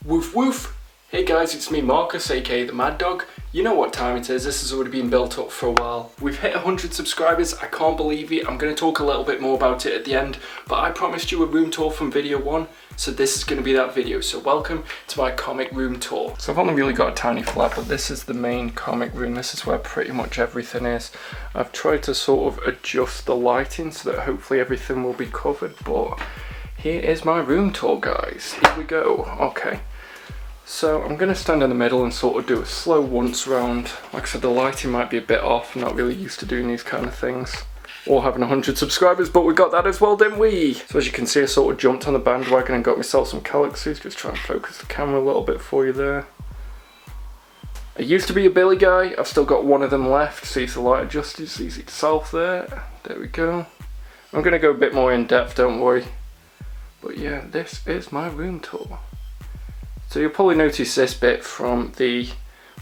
Woof woof! Hey guys, it's me Marcus, aka the Mad Dog. You know what time it is, this has already been built up for a while. We've hit 100 subscribers, I can't believe it. I'm going to talk a little bit more about it at the end, but I promised you a room tour from video 1, so this is going to be that video. So welcome to my comic room tour. So I've only really got a tiny flat, but this is the main comic room. This is where pretty much everything is. I've tried to sort of adjust the lighting so that hopefully everything will be covered, but here is my room tour, guys. Here we go. Okay. So I'm going to stand in the middle and sort of do a slow once round. Like I said, the lighting might be a bit off. I'm not really used to doing these kind of things. Or having 100 subscribers, but we got that as well, didn't we? So as you can see, I sort of jumped on the bandwagon and got myself some Galaxies. Just try and focus the camera a little bit for you there. I used to be a Billy guy. I've still got one of them left. See the light adjusted, sees itself there. There we go. I'm going to go a bit more in depth, don't worry. But yeah, this is my room tour. So you'll probably notice this bit from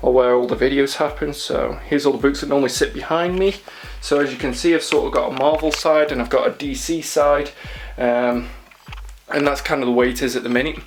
where all the videos happen. So here's all the books that normally sit behind me. So as you can see, I've sort of got a Marvel side and I've got a DC side, and that's kind of the way it is at the minute.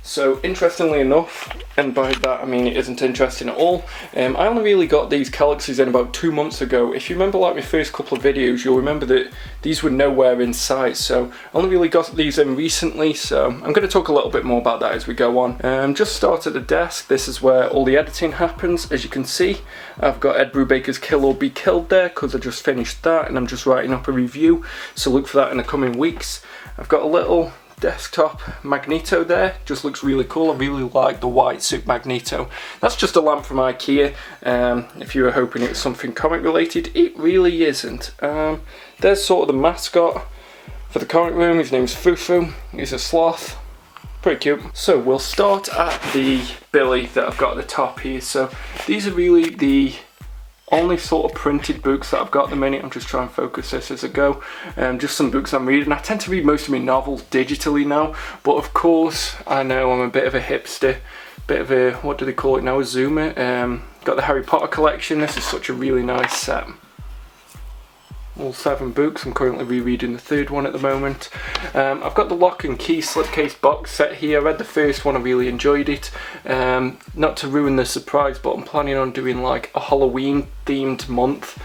So interestingly enough, and by that I mean it isn't interesting at all, I only really got these Galaxies in about 2 months ago. If you remember like my first couple of videos, you'll remember that these were nowhere in sight, so I only really got these in recently, so I'm going to talk a little bit more about that as we go on. Just start at the desk. This is where all the editing happens. As you can see, I've got Ed Brubaker's Kill or Be Killed there because I just finished that and I'm just writing up a review, so look for that in the coming weeks. I've got a little desktop Magneto there, just looks really cool. I really like the white suit Magneto. That's just a lamp from IKEA. If you were hoping it was something comic related, it really isn't. There's sort of the mascot for the comic room. His name's Fufu. He's a sloth. Pretty cute. So we'll start at the Billy that I've got at the top here. So these are really the only sort of printed books that I've got at the minute. I'm just trying to focus this as I go. Just some books I'm reading. I tend to read most of my novels digitally now, but of course I know I'm a bit of a hipster, bit of a, what do they call it now, a zoomer. Got the Harry Potter collection. This is such a really nice set. All 7 books. I'm currently rereading the 3rd one at the moment. I've got the Lock and Key slipcase box set here. I read the first one, I really enjoyed it. Not to ruin the surprise, but I'm planning on doing like a Halloween themed month.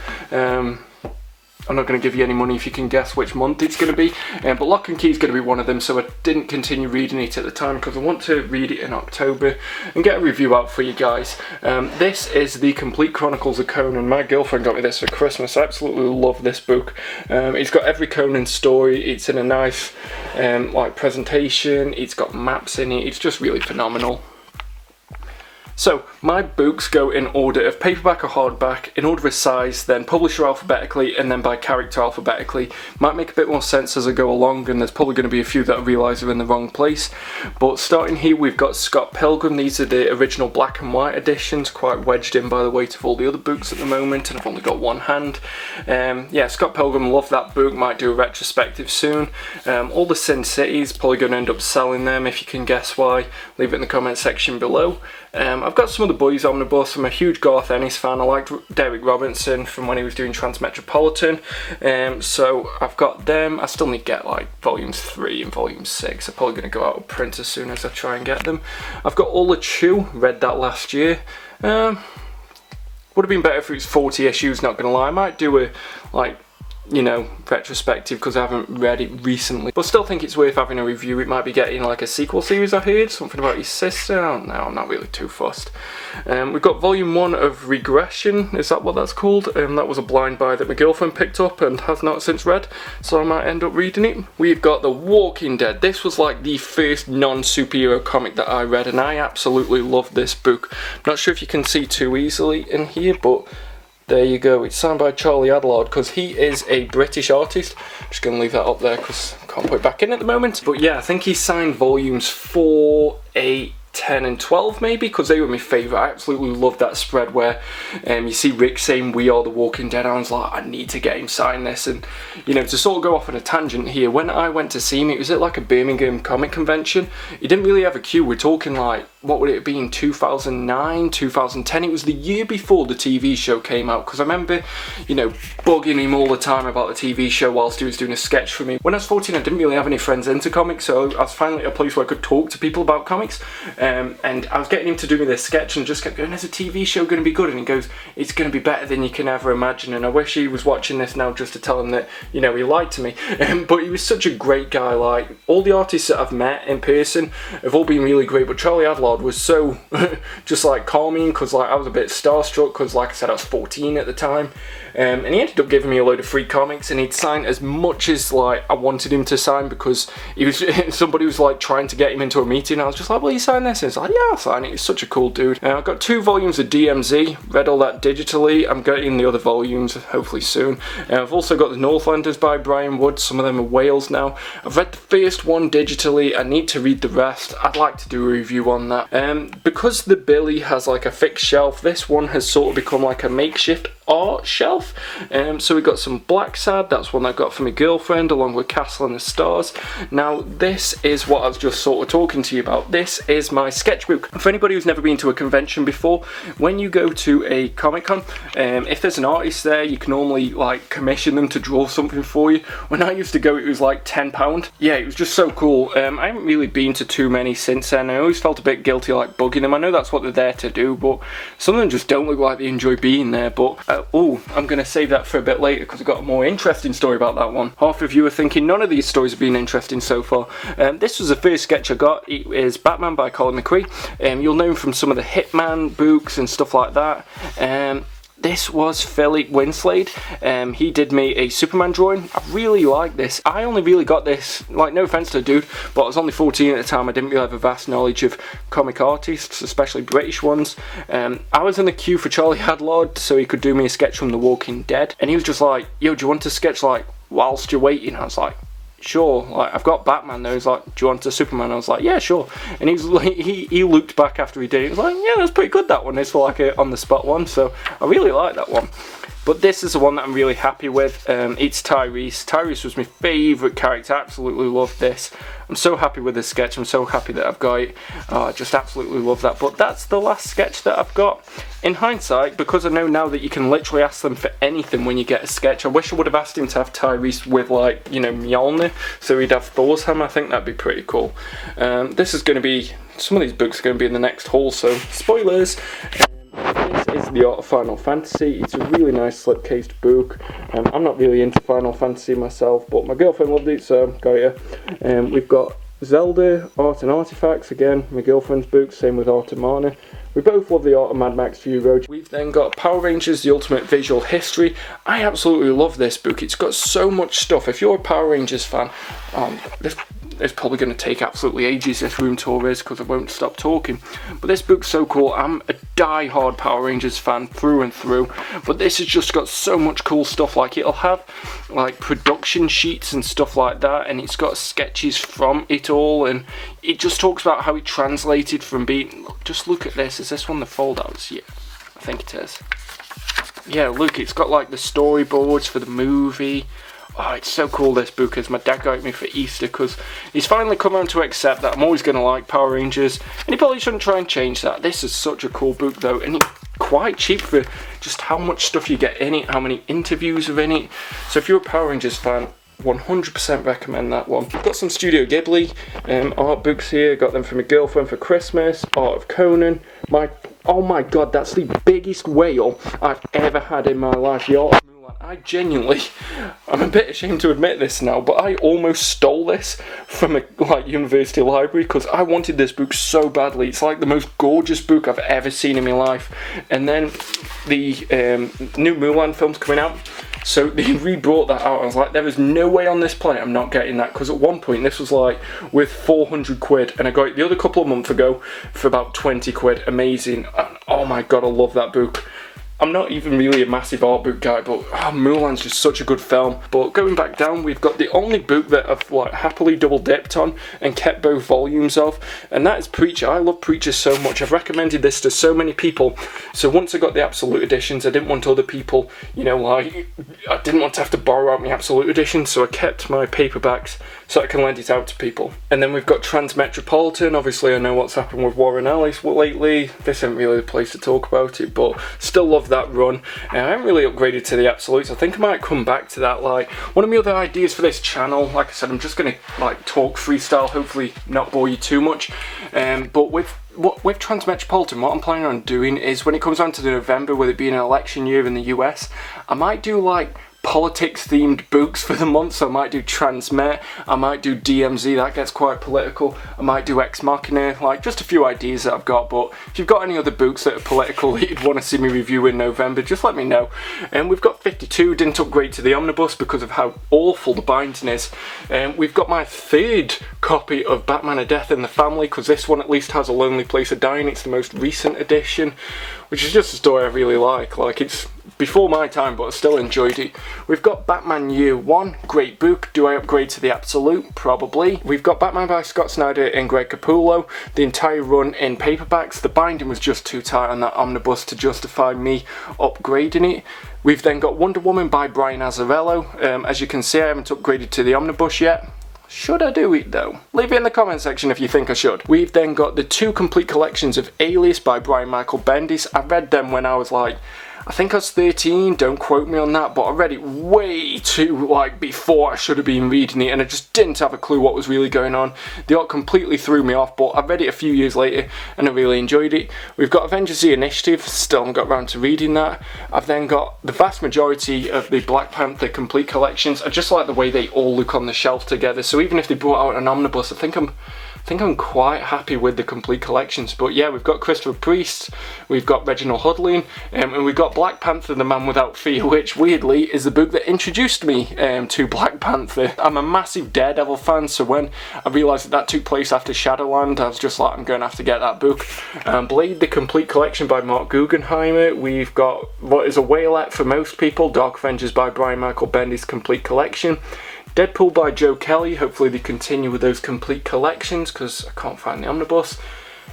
I'm not going to give you any money if you can guess which month it's going to be, but Lock and Key is going to be one of them, so I didn't continue reading it at the time because I want to read it in October and get a review out for you guys. This is the complete Chronicles of Conan. My girlfriend got me this for Christmas. I absolutely love this book. It's got every Conan story. It's in a nice like presentation. It's got maps in it. It's just really phenomenal. So, my books go in order of paperback or hardback, in order of size, then publisher alphabetically, and then by character alphabetically. Might make a bit more sense as I go along, and there's probably going to be a few that I realise are in the wrong place. But starting here, we've got Scott Pilgrim. These are the original black and white editions, quite wedged in by the weight of all the other books at the moment, and I've only got one hand. Yeah, Scott Pilgrim, love that book, might do a retrospective soon. All the Sin Cities, probably going to end up selling them. If you can guess why, leave it in the comment section below. I've got some of the Boys Omnibus. I'm a huge Garth Ennis fan. I liked Derek Robinson from when he was doing Transmetropolitan. So I've got them. I still need to get like volumes 3 and volume 6. I'm probably going to go out of print as soon as I try and get them. I've got All the Chew. Read that last year. Would have been better if it was 40 issues, not going to lie. I might do a like, you know, retrospective because I haven't read it recently, but still think it's worth having a review. It might be getting like a sequel series. I heard something about his sister. I don't know, I'm not really too fussed. We've got volume 1 of Regression, is that what that's called? That was a blind buy that my girlfriend picked up and has not since read, so I might end up reading it. We've got The Walking Dead. This was like the first non-superhero comic that I read and I absolutely loved this book. I'm not sure if you can see too easily in here, but there you go. It's signed by Charlie Adlard because he is a British artist. I'm just going to leave that up there because I can't put it back in at the moment. But yeah, I think he signed volumes 4, 8, 10 and 12 maybe, because they were my favourite. I absolutely love that spread where you see Rick saying "We are the Walking Dead." I was like, I need to get him sign this. And you know, to sort of go off on a tangent here, when I went to see him, it was at like a Birmingham comic convention. He didn't really have a queue. We're talking like what would it have been, 2009, 2010? It was the year before the TV show came out, because I remember, you know, bugging him all the time about the TV show whilst he was doing a sketch for me. When I was 14, I didn't really have any friends into comics, so I was finally at a place where I could talk to people about comics, and I was getting him to do me this sketch and just kept going, is a TV show going to be good? And he goes, it's going to be better than you can ever imagine. And I wish he was watching this now just to tell him that, you know, he lied to me. But he was such a great guy. Like, all the artists that I've met in person have all been really great, but Charlie Adlard was so just like calming, because like I was a bit starstruck, because like I said, I was 14 at the time, and he ended up giving me a load of free comics, and he'd sign as much as like I wanted him to sign, because he was somebody was like trying to get him into a meeting. I was just like, will you sign this? And he's like, yeah, I'll sign it. He's such a cool dude. I've got 2 volumes of DMZ, read all that digitally. I'm getting the other volumes hopefully soon. I've also got the Northlanders by Brian Wood. Some of them are whales now. I've read the first one digitally. I need to read the rest. I'd like to do a review on that. Because the Billy has like a fixed shelf, this one has sort of become like a makeshift art shelf. So we got some Black Sad, that's one I got for my girlfriend, along with Castle and the Stars. Now this is what I was just sort of talking to you about. This is my sketchbook. For anybody who's never been to a convention before, when you go to a Comic-Con, if there's an artist there, you can normally like commission them to draw something for you. When I used to go, it was like £10. Yeah, it was just so cool. I haven't really been to too many since then. I always felt a bit guilty like bugging them. I know that's what they're there to do, but some of them just don't look like they enjoy being there. But I'm going to save that for a bit later, because I've got a more interesting story about that one. Half of you are thinking none of these stories have been interesting so far. This was the first sketch I got. It is Batman by Colin Mcrae. You'll know him from some of the Hitman books and stuff like that. This was Philip Winslade. He did me a Superman drawing. I really like this. I only really got this, like, no offense to the dude, but I was only 14 at the time. I didn't really have a vast knowledge of comic artists, especially British ones. I was in the queue for Charlie Adlard so he could do me a sketch from The Walking Dead, and he was just like, yo, do you want to sketch like whilst you're waiting? I was like, sure. Like, I've got Batman though. He's like, do you want a Superman? I was like, yeah, sure. And he was like, he looked back after he did it. He was like, yeah, that's pretty good, that one. It's for like a on the spot one, so I really like that one. But this is the one that I'm really happy with. It's Tyrese. Tyrese was my favourite character. I absolutely love this. I'm so happy with this sketch. I'm so happy that I've got it. I just absolutely love that. But that's the last sketch that I've got. In hindsight, because I know now that you can literally ask them for anything when you get a sketch, I wish I would have asked him to have Tyrese with, like, you know, Mjolnir, so he'd have Thor's hammer. I think that'd be pretty cool. This is going to be, some of these books are going to be in the next haul, so spoilers. This is the Art of Final Fantasy. It's a really nice slipcased book. I'm not really into Final Fantasy myself, but my girlfriend loved it, so got it. We've got Zelda, Art and Artifacts, again, my girlfriend's book, same with Art of Mana. We both love the Art of Mad Max Fury Road. We've then got Power Rangers, The Ultimate Visual History. I absolutely love this book. It's got so much stuff. If you're a Power Rangers fan, it's probably going to take absolutely ages, this room tour is, because I won't stop talking. But this book's so cool. I'm a die-hard Power Rangers fan through and through. But this has just got so much cool stuff. Like, it'll have like production sheets and stuff like that, and it's got sketches from it all, and it just talks about how it translated from being, just look at this. Is this one the fold-outs? Yeah, I think it is. Yeah, look, it's got like the storyboards for the movie. Oh, it's so cool, this book is. My dad got it me for Easter, because he's finally come around to accept that I'm always going to like Power Rangers, and he probably shouldn't try and change that. This is such a cool book though, and it's quite cheap for just how much stuff you get in it, how many interviews are in it. So if you're a Power Rangers fan, 100% recommend that one. I've got some Studio Ghibli art books here. Got them for my girlfriend for Christmas. Art of Conan. Oh my god, that's the biggest whale I've ever had in my life. The Art of Mulan. I genuinely, I'm a bit ashamed to admit this now, but I almost stole this from a university library, because I wanted this book so badly. It's like the most gorgeous book I've ever seen in my life. And then the new Mulan film's coming out, so they re-brought that out. I was like, there is no way on this planet I'm not getting that, because at one point this was like with 400 quid, and I got it the other couple of months ago for about 20 quid. Amazing. And oh my god, I love that book. I'm not even really a massive art book guy, but Mulan's just such a good film. But going back down, we've got the only book that I've like happily double dipped on and kept both volumes of, and that is Preacher. I love Preacher so much. I've recommended this to so many people. So once I got the Absolute editions, I didn't want other people, you know, like, I didn't want to have to borrow out my Absolute edition, so I kept my paperbacks so I can lend it out to people. And then we've got Transmetropolitan. Obviously I know what's happened with Warren Ellis lately. This isn't really the place to talk about it, but still love that run. I haven't really upgraded to the absolutes. I think I might come back to that. Like, one of my other ideas for this channel, like I said, I'm just gonna like talk freestyle, hopefully not bore you too much. But with Transmetropolitan, what I'm planning on doing is when it comes down to November, with it being an election year in the US, I might do like politics themed books for the month. So I might do Transmet, I might do DMZ, that gets quite political, I might do Ex Machina, like just a few ideas that I've got. But if you've got any other books that are political that you'd want to see me review in November, just let me know. And we've got 52, didn't upgrade to the Omnibus because of how awful the binding is. We've got my third copy of Batman: A Death in the Family, because this one at least has A Lonely Place of Dying. It's the most recent edition, which is just a story I really like. Like, it's before my time, but I still enjoyed it. We've got Batman Year One, great book. Do I upgrade to the absolute? Probably. We've got Batman by Scott Snyder and Greg Capullo, the entire run in paperbacks. The binding was just too tight on that omnibus to justify me upgrading it. We've then got Wonder Woman by Brian Azzarello. As you can see, I haven't upgraded to the omnibus yet. Should I do it though? Leave it in the comment section if you think I should. We've then got the 2 complete collections of Alias by Brian Michael Bendis. I read them when I was like, I think I was 13, don't quote me on that, but I read it way too, like, before I should have been reading it, and I just didn't have a clue what was really going on. The art completely threw me off, but I read it a few years later, and I really enjoyed it. We've got Avengers The Initiative, still haven't got around to reading that. I've then got the vast majority of the Black Panther complete collections. I just like the way they all look on the shelf together, so even if they brought out an omnibus, I think I'm quite happy with the complete collections. But yeah, we've got Christopher Priest, we've got Reginald Hudlin, and we've got Black Panther, The Man Without Fear, which weirdly is the book that introduced me to Black Panther. I'm a massive Daredevil fan, so when I realised that took place after Shadowland, I was just like, I'm going to have to get that book. Blade, the complete collection by Mark Guggenheimer. We've got what is a whaleette for most people, Dark Avengers by Brian Michael Bendis complete collection. Deadpool by Joe Kelly, hopefully they continue with those complete collections because I can't find the omnibus.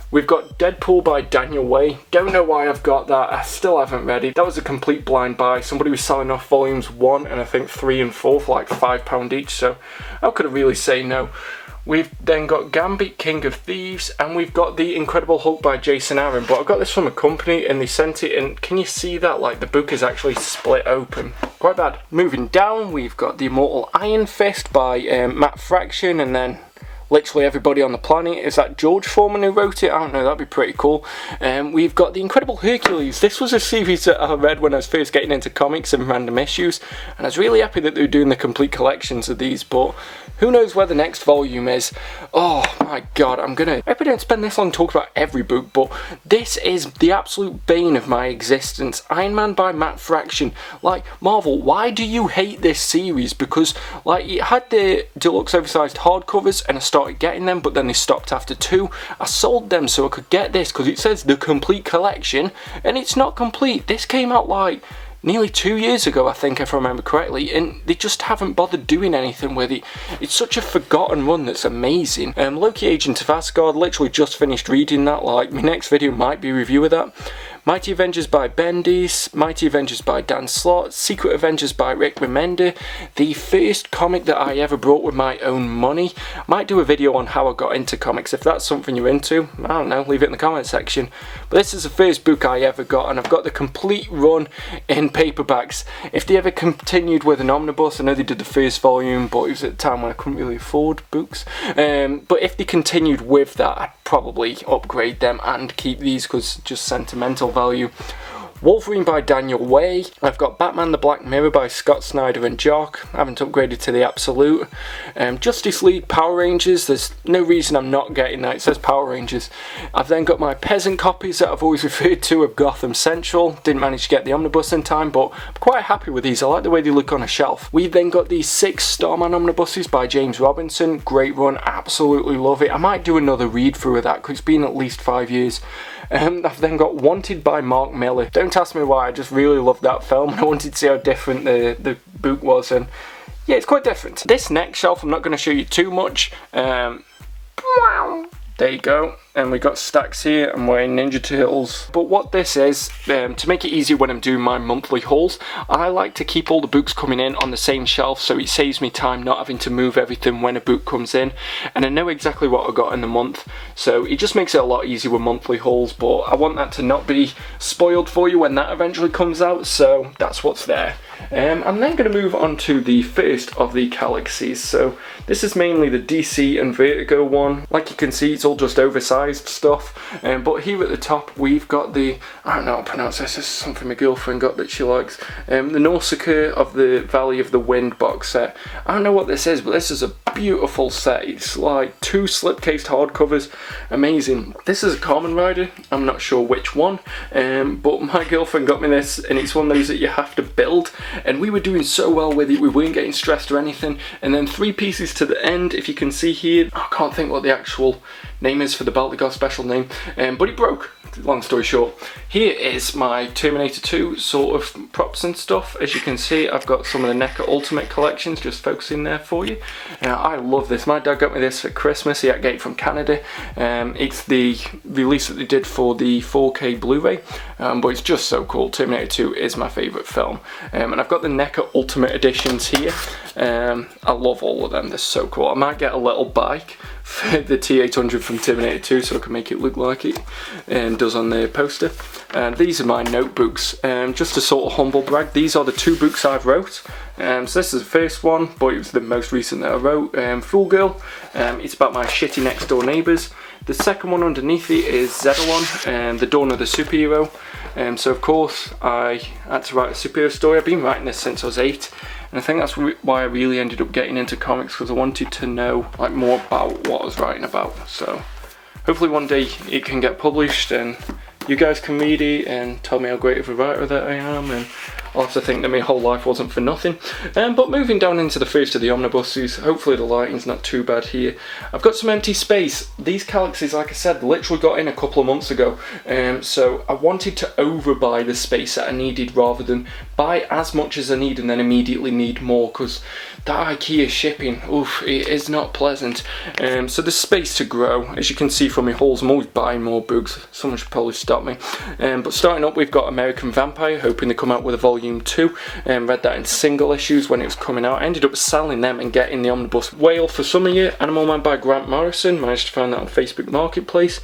We've got Deadpool by Daniel Way. Don't know why I've got that, I still haven't read it. That was a complete blind buy. Somebody was selling off volumes 1 and I think 3 and 4 for like £5 each, so how could I really say no? We've then got Gambit, King of Thieves, and we've got The Incredible Hulk by Jason Aaron, but I got this from a company and they sent it, and can you see that? Like, the book is actually split open. Quite bad. Moving down, we've got The Immortal Iron Fist by Matt Fraction, and then literally everybody on the planet. Is that George Foreman who wrote it? I don't know, that'd be pretty cool. We've got The Incredible Hercules. This was a series that I read when I was first getting into comics and random issues, and I was really happy that they were doing the complete collections of these, but who knows where the next volume is. Oh my god, I hope I don't spend this long talking about every book, but this is the absolute bane of my existence. Iron Man by Matt Fraction. Like, Marvel, why do you hate this series? Because, like, it had the deluxe oversized hardcovers and I started getting them, but then they stopped after 2. I sold them so I could get this because it says the complete collection and it's not complete. This came out like nearly 2 years ago, I think, if I remember correctly, and they just haven't bothered doing anything with it. It's such a forgotten run that's amazing. Loki Agent of Asgard, literally just finished reading that. Like, my next video might be a review of that. Mighty Avengers by Bendis, Mighty Avengers by Dan Slott, Secret Avengers by Rick Remender, the first comic that I ever bought with my own money. Might do a video on how I got into comics. If that's something you're into, I don't know, leave it in the comment section. But this is the first book I ever got, and I've got the complete run in paperbacks. If they ever continued with an omnibus, I know they did the first volume, but it was at a time when I couldn't really afford books. But if they continued with that, I'd probably upgrade them and keep these because just sentimental value. Wolverine by Daniel Way. I've got Batman the Black Mirror by Scott Snyder and Jock. I haven't upgraded to the absolute. Justice League Power Rangers. There's no reason I'm not getting that. It says Power Rangers. I've then got my peasant copies that I've always referred to of Gotham Central. Didn't manage to get the omnibus in time, but I'm quite happy with these. I like the way they look on a shelf. We've then got these 6 Starman omnibuses by James Robinson. Great run. Absolutely love it. I might do another read through of that because it's been at least 5 years. I've then got Wanted by Mark Miller. Don't ask me why, I just really loved that film and I wanted to see how different the book was, and yeah, it's quite different. This next shelf I'm not going to show you too much. There you go. and we got stacks here. I'm wearing Ninja Turtles. But what this is, to make it easy when I'm doing my monthly hauls, I like to keep all the books coming in on the same shelf, so it saves me time not having to move everything when a book comes in, and I know exactly what I got in the month, so it just makes it a lot easier with monthly hauls. But I want that to not be spoiled for you when that eventually comes out, so that's what's there. I'm then going to move on to the first of the galaxies. So this is mainly the DC and Vertigo one. Like you can see, it's all just oversized stuff, but here at the top we've got the, I don't know how to pronounce this, this is something my girlfriend got that she likes, the Nausicaa of the Valley of the Wind box set. I don't know what this is, but this is a beautiful set. It's like 2 slipcased hardcovers, amazing. This is a Kamen Rider, I'm not sure which one, but my girlfriend got me this, and it's one of those that you have to build, and we were doing so well with it, we weren't getting stressed or anything, and then 3 pieces to the end, if you can see here, I can't think what the actual name is for the belt, they got a special name, but it broke. Long story short, here is my Terminator 2 sort of props and stuff. As you can see, I've got some of the NECA Ultimate collections just focusing there for you. I love this. My dad got me this for Christmas. He had it from Canada. It's the release that they did for the 4K Blu-ray, but it's just so cool. Terminator 2 is my favourite film, and I've got the NECA Ultimate editions here. I love all of them. They're so cool. I might get a little bike for the T800 from Terminator 2 so I can make it look like it does on the poster. These are my notebooks, just to sort of humble brag. These are the 2 books I've wrote. So this is the first one, but it was the most recent that I wrote, Fool Girl. It's about my shitty next door neighbours. The second one underneath it is Zedalon, the Dawn of the Superhero. So of course I had to write a superhero story. I've been writing this since I was 8. And I think that's why I really ended up getting into comics, because I wanted to know like more about what I was writing about. So hopefully one day it can get published and you guys can read it and tell me how great of a writer that I am, and I'll have to think that my whole life wasn't for nothing. But moving down into the first of the omnibuses, hopefully the lighting's not too bad here. I've got some empty space. These galaxies, like I said, literally got in a couple of months ago, so I wanted to overbuy the space that I needed rather than buy as much as I need and then immediately need more, because that IKEA shipping, oof, it is not pleasant. So there's space to grow. As you can see from my hauls, I'm always buying more books. Someone should probably stop me. But starting up, we've got American Vampire, hoping to come out with a volume 2. Read that in single issues when it was coming out. I ended up selling them and getting the omnibus whale for some of you. Animal Man by Grant Morrison, managed to find that on Facebook Marketplace.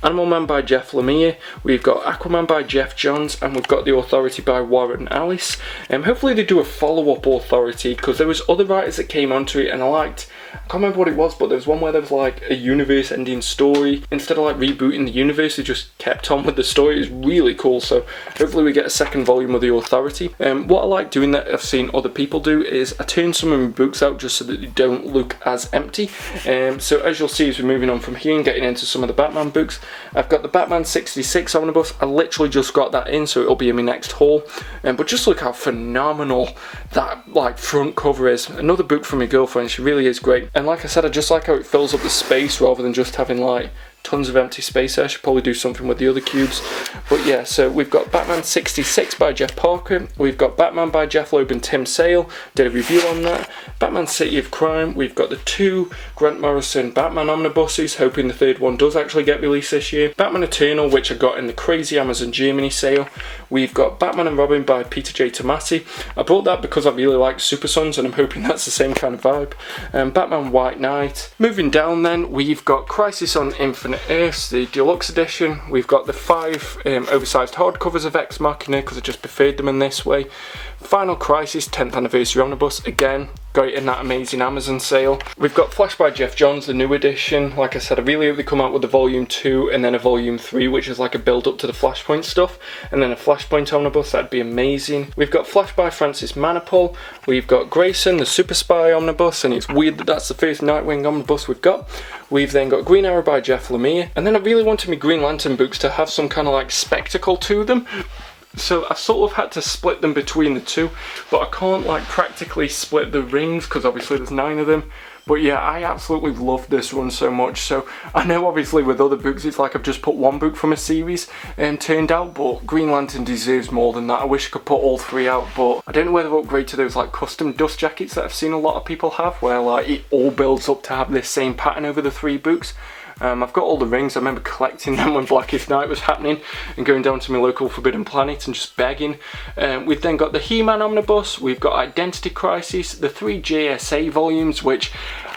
Animal Man by Jeff Lemire. We've got Aquaman by Jeff Johns, and we've got The Authority by Warren Alice. Hopefully they do a follow-up Authority, because there was other writers that came onto it and I can't remember what it was, but there was one where there was like a universe ending story. Instead of like rebooting the universe, they just kept on with the story. It was really cool, so hopefully we get a second volume of The Authority. What I like doing that I've seen other people do is I turn some of my books out just so that they don't look as empty. So as you'll see as we're moving on from here and getting into some of the Batman books, I've got the Batman 66 omnibus. I literally just got that in, so it'll be in my next haul. But just look how phenomenal that like front cover is. Another book from my girlfriend, she really is great. And like I said, I just like how it fills up the space rather than just having like tons of empty space there. I should probably do something with the other cubes. But yeah, so we've got Batman 66 by Jeff Parker. We've got Batman by Jeff Loeb and Tim Sale. Did a review on that. Batman City of Crime. We've got the 2 Grant Morrison Batman omnibuses, hoping the third one does actually get released this year. Batman Eternal, which I got in the crazy Amazon Germany sale. We've got Batman and Robin by Peter J. Tomasi. I bought that because I really like Super Sons, and I'm hoping that's the same kind of vibe. Batman White Knight. Moving down then, we've got Crisis on Infinite Earths, the deluxe edition. We've got the 5 oversized hardcovers of Ex Machina, because I just preferred them in this way. Final Crisis 10th Anniversary Omnibus, again, got it in that amazing Amazon sale. We've got Flash by Jeff Johns, the new edition. Like I said, I really hope they come out with a volume 2 and then a volume 3, which is like a build up to the Flashpoint stuff, and then a Flashpoint omnibus. That'd be amazing. We've got Flash by Francis Manapul. We've got Grayson, the Super Spy omnibus, and it's weird that that's the first Nightwing omnibus we've got. We've then got Green Arrow by Jeff Lemire, and then I really wanted my Green Lantern books to have some kind of like spectacle to them. So I sort of had to split them between the 2, but I can't like practically split the rings because obviously there's 9 of them. But yeah, I absolutely love this one so much. So I know obviously with other books it's like I've just put one book from a series and turned out, but Green Lantern deserves more than that. I wish I could put all 3 out, but I don't know whether to upgrade to those like custom dust jackets that I've seen a lot of people have, where like it all builds up to have this same pattern over the 3 books. I've got all the rings. I remember collecting them when Blackest Night was happening and going down to my local Forbidden Planet and just begging. We've then got the He-Man Omnibus, we've got Identity Crisis, the 3 JSA volumes, which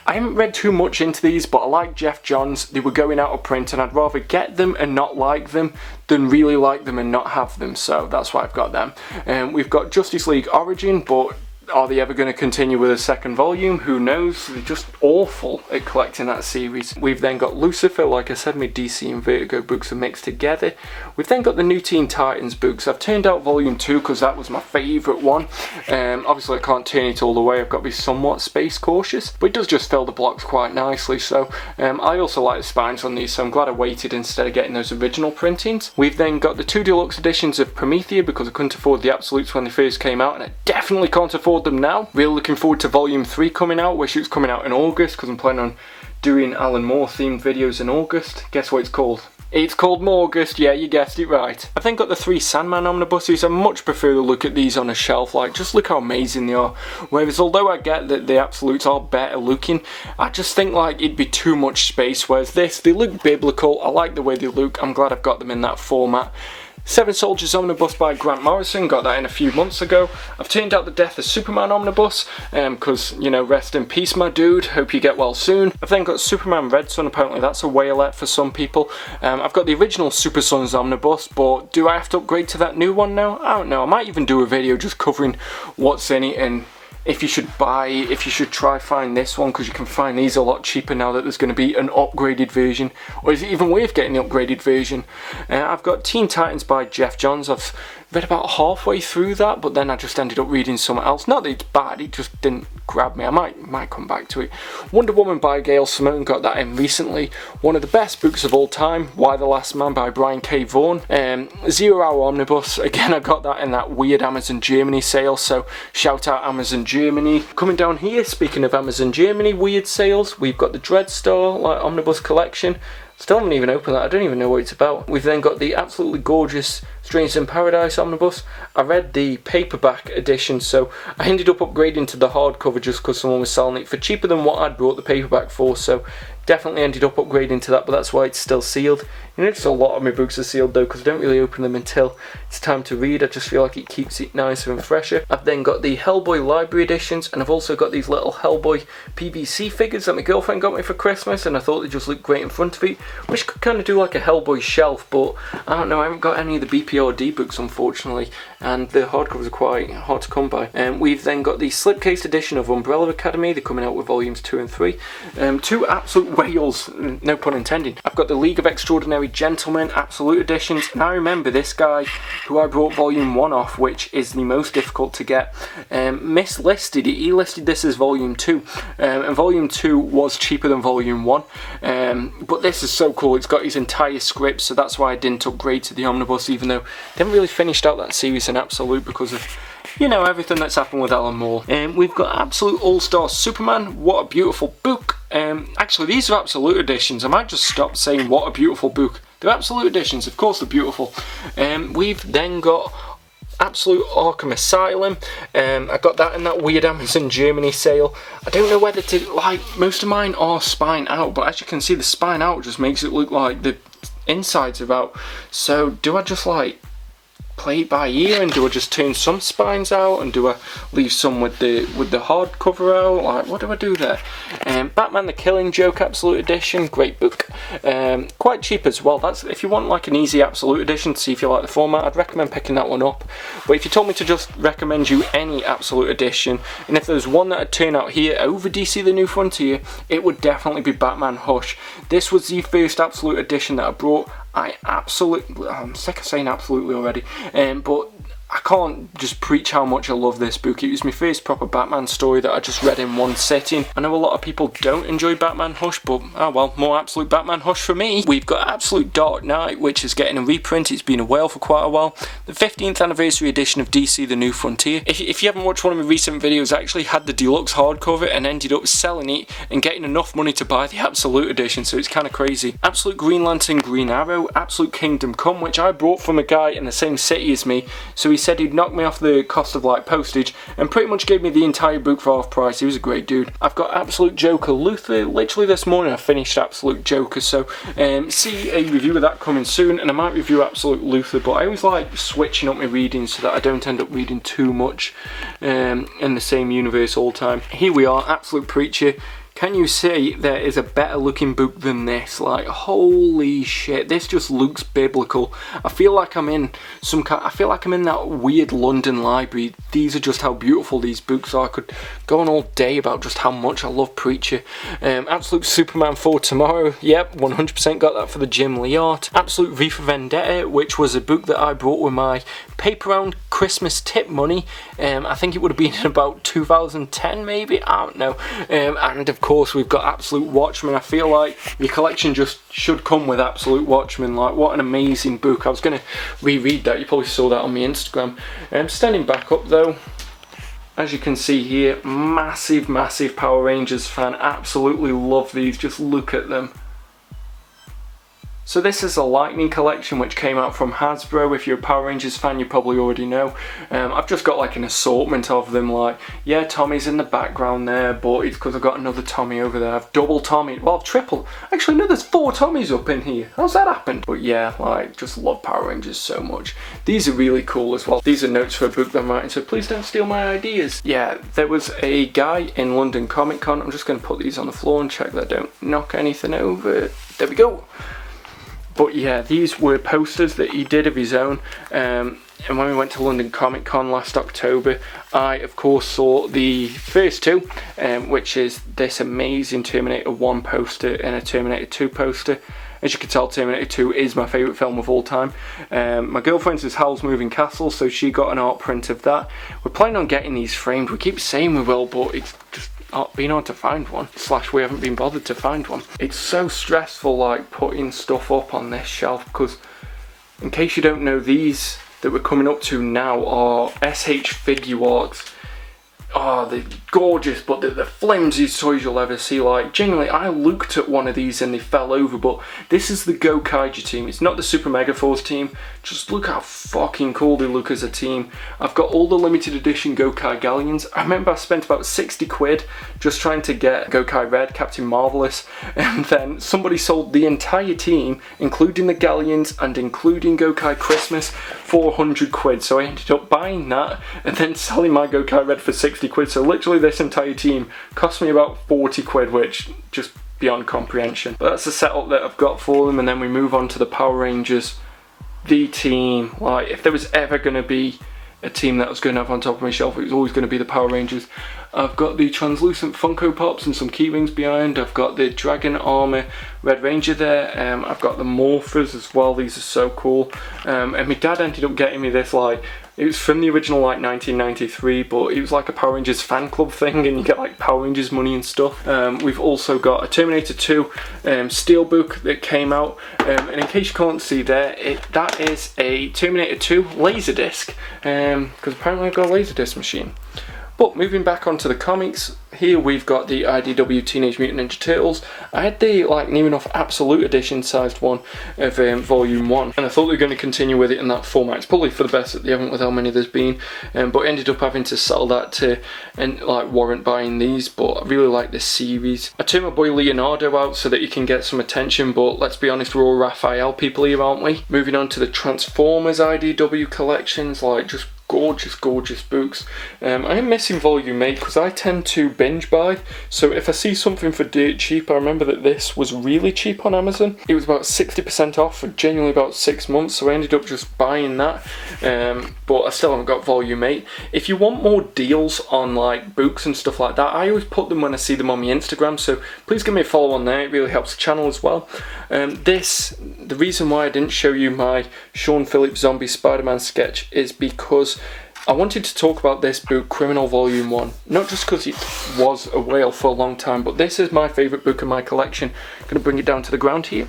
I haven't read too much into these, but I like Geoff Johns. They were going out of print and I'd rather get them and not like them than really like them and not have them, so that's why I've got them. We've got Justice League Origin, but are they ever going to continue with a second volume? Who knows? They're just awful at collecting that series. We've then got Lucifer, like I said, my DC and Vertigo books are mixed together. We've then got the New Teen Titans books. I've turned out volume 2 because that was my favourite one. Obviously I can't turn it all the way, I've got to be somewhat space cautious, but it does just fill the blocks quite nicely, so I also like the spines on these, so I'm glad I waited instead of getting those original printings. We've then got the 2 deluxe editions of Promethea because I couldn't afford the Absolutes when they first came out, and I definitely can't afford them now. Really looking forward to volume 3 coming out, which is coming out in August because I'm planning on doing Alan Moore themed videos in August. Guess what it's called? It's called Morgust, yeah, you guessed it right. I've then got the 3 Sandman omnibuses. I much prefer to look at these on a shelf, like, just look how amazing they are. Whereas although I get that the Absolutes are better looking, I just think like it'd be too much space, whereas this, they look biblical, I like the way they look, I'm glad I've got them in that format. 7 Soldiers Omnibus by Grant Morrison, got that in a few months ago. I've turned out the Death of Superman Omnibus, because, you know, rest in peace my dude, hope you get well soon. I've then got Superman Red Sun, apparently that's a whaler for some people. I've got the original Super Sons Omnibus, but do I have to upgrade to that new one now? I don't know, I might even do a video just covering what's in it and if you should try find this one, because you can find these a lot cheaper now that there's going to be an upgraded version, or is it even worth getting the upgraded version? I've got Teen Titans by Geoff Johns. I've read about halfway through that, but then I just ended up reading something else. Not that it's bad, it just didn't grab me. I might come back to it. Wonder Woman by Gail Simone, got that in recently. One of the best books of all time, Why the Last Man by Brian K. Vaughan. 0 Hour Omnibus, again I got that in that weird Amazon Germany sale, so shout out Amazon Germany. Coming down here, speaking of Amazon Germany weird sales, we've got the Dreadstar Omnibus Collection. Still haven't even opened that, I don't even know what it's about. We've then got the absolutely gorgeous Strangers in Paradise Omnibus. I read the paperback edition, so I ended up upgrading to the hardcover just because someone was selling it for cheaper than what I'd brought the paperback for, so definitely ended up upgrading to that, but that's why it's still sealed. You know, just a lot of my books are sealed though, because I don't really open them until it's time to read. I just feel like it keeps it nicer and fresher. I've then got the Hellboy Library editions, and I've also got these little Hellboy PVC figures that my girlfriend got me for Christmas, and I thought they just looked great in front of it. Wish I could kind of do like a Hellboy shelf, but I don't know, I haven't got any of the BPRD books unfortunately, and the hardcovers are quite hard to come by. We've then got the slipcase edition of Umbrella Academy. They're coming out with volumes 2 and 3. 2 absolute whales, no pun intended. I've got the League of Extraordinary Gentlemen Absolute Editions, and I remember this guy who I brought volume 1 off, which is the most difficult to get, mislisted it. He listed this as volume 2, and volume 2 was cheaper than volume 1, but this is so cool. It's got his entire script, so that's why I didn't upgrade to the omnibus, even though I haven't really finished out that series in Absolute because of, you know, everything that's happened with Alan Moore. We've got Absolute All-Star Superman. What a beautiful book. Actually, these are Absolute editions. I might just stop saying what a beautiful book. They're Absolute editions, of course they're beautiful. We've then got Absolute Arkham Asylum. I got that in that weird Amazon Germany sale. I don't know whether to, like, most of mine are spine out, but as you can see, the spine out just makes it look like the insides are out. So do I just like play it by ear, and do I just turn some spines out, and do I leave some with the hardcover out? Like, what do I do there? Batman the Killing Joke Absolute Edition, great book, quite cheap as well. That's if you want like an easy Absolute Edition to see if you like the format, I'd recommend picking that one up. But if you told me to just recommend you any Absolute Edition, and if there's one that I'd turn out here over DC The New Frontier, it would definitely be Batman Hush. This was the first Absolute Edition that I brought. I'm sick of saying absolutely already, but I can't just preach how much I love this book. It was my first proper Batman story that I just read in one sitting. I know a lot of people don't enjoy Batman Hush, but oh well, more Absolute Batman Hush for me. We've got Absolute Dark Knight, which is getting a reprint. It's been a while for quite a while. The 15th anniversary edition of DC The New Frontier. If you haven't watched one of my recent videos, I actually had the deluxe hardcover and ended up selling it and getting enough money to buy the Absolute edition, so it's kind of crazy. Absolute Green Lantern Green Arrow, Absolute Kingdom Come, which I brought from a guy in the same city as me, so he said he'd knock me off the cost of like postage and pretty much gave me the entire book for half price. He was a great dude. I've got Absolute Joker Luther. Literally this morning I finished Absolute Joker, so see a review of that coming soon, and I might review Absolute Luther, but I always like switching up my reading so that I don't end up reading too much in the same universe all the time. Here we are, Absolute Preacher. Can you see there is a better looking book than this? Like, holy shit, this just looks biblical. I feel like I'm in that weird London library. These are just how beautiful these books are. I could go on all day about just how much I love Preacher. Absolute Superman 4 Tomorrow. Yep, 100% got that for the Jim Lee art. Absolute V for Vendetta, which was a book that I bought with my paper round Christmas tip money. I think it would have been in about 2010 maybe, I don't know. And of course we've got Absolute Watchmen. I feel like your collection just should come with Absolute Watchmen. Like, what an amazing book. I was going to reread that, you probably saw that on my Instagram. Standing back up though, as you can see here, massive Power Rangers fan. Absolutely love these, just look at them. So this is a Lightning collection which came out from Hasbro. If you're a Power Rangers fan, you probably already know. I've just got like an assortment of them. Like, yeah, Tommy's in the background there, but it's because I've got another Tommy over there. I've double Tommy, well, I've triple. Actually, no, there's 4 Tommys up in here. How's that happened? But yeah, like, just love Power Rangers so much. These are really cool as well. These are notes for a book that I'm writing, so please don't steal my ideas. Yeah, there was a guy in London Comic Con. I'm just going to put these on the floor and check that I don't knock anything over. There we go. But yeah, these were posters that he did of his own, and when we went to London Comic Con last October, I of course saw the first 2, which is this amazing Terminator 1 poster and a Terminator 2 poster. As you can tell, Terminator 2 is my favourite film of all time. My girlfriend's is Howl's Moving Castle, so she got an art print of that. We're planning on getting these framed. We keep saying we will, but it's just not been hard to find one, / we haven't been bothered to find one. It's so stressful, like, putting stuff up on this shelf, because in case you don't know, these that we're coming up to now are SH figure arts. Oh, they're gorgeous, but they're the flimsiest toys you'll ever see. Like, genuinely, I looked at one of these and they fell over, but this is the Go Kaiju team. It's not the Super Mega Force team. Just look how fucking cool they look as a team. I've got all the limited edition Go-Kai Galleons. I remember I spent about 60 quid just trying to get Go-Kai Red, Captain Marvelous, and then somebody sold the entire team, including the Galleons and including Go-Kai Christmas, 400 quid. So I ended up buying that and then selling my Go-Kai Red for 60 quid. So literally this entire team cost me about 40 quid, which just beyond comprehension. But that's the setup that I've got for them, and then we move on to the Power Rangers. The team, like, if there was ever going to be a team that I was going to have on top of my shelf, it was always going to be the Power Rangers. I've got the translucent Funko Pops and some key rings behind. I've got the Dragon Armor Red Ranger there. I've got the Morphers as well. These are so cool. And my dad ended up getting me this, like, it was from the original, like, 1993, but it was like a Power Rangers fan club thing, and you get like Power Rangers money and stuff. We've also got a Terminator 2 steelbook that came out, and in case you can't see there, that is a Terminator 2 Laserdisc, because apparently I've got a Laserdisc machine. But moving back onto the comics, here we've got the IDW Teenage Mutant Ninja Turtles. I had the, like, near enough Absolute Edition sized one of Volume 1, and I thought they were going to continue with it in that format. It's probably for the best that they haven't with how many there's been, but ended up having to sell that to like warrant buying these. But I really like this series. I turned my boy Leonardo out so that he can get some attention, but let's be honest, we're all Raphael people here, aren't we? Moving on to the Transformers IDW collections, like, just gorgeous books. I am missing Volume 8 because I tend to binge buy, so if I see something for dirt cheap, I remember that this was really cheap on Amazon. It was about 60% off for genuinely about 6 months, so I ended up just buying that, but I still haven't got Volume 8. If you want more deals on, like, books and stuff like that, I always put them when I see them on my Instagram, so please give me a follow on there. It really helps the channel as well. The reason why I didn't show you my Sean Phillips Zombie Spider-Man sketch is because I wanted to talk about this book, Criminal Volume 1, not just because it was a whale for a long time, but this is my favourite book in my collection. I'm going to bring it down to the ground here.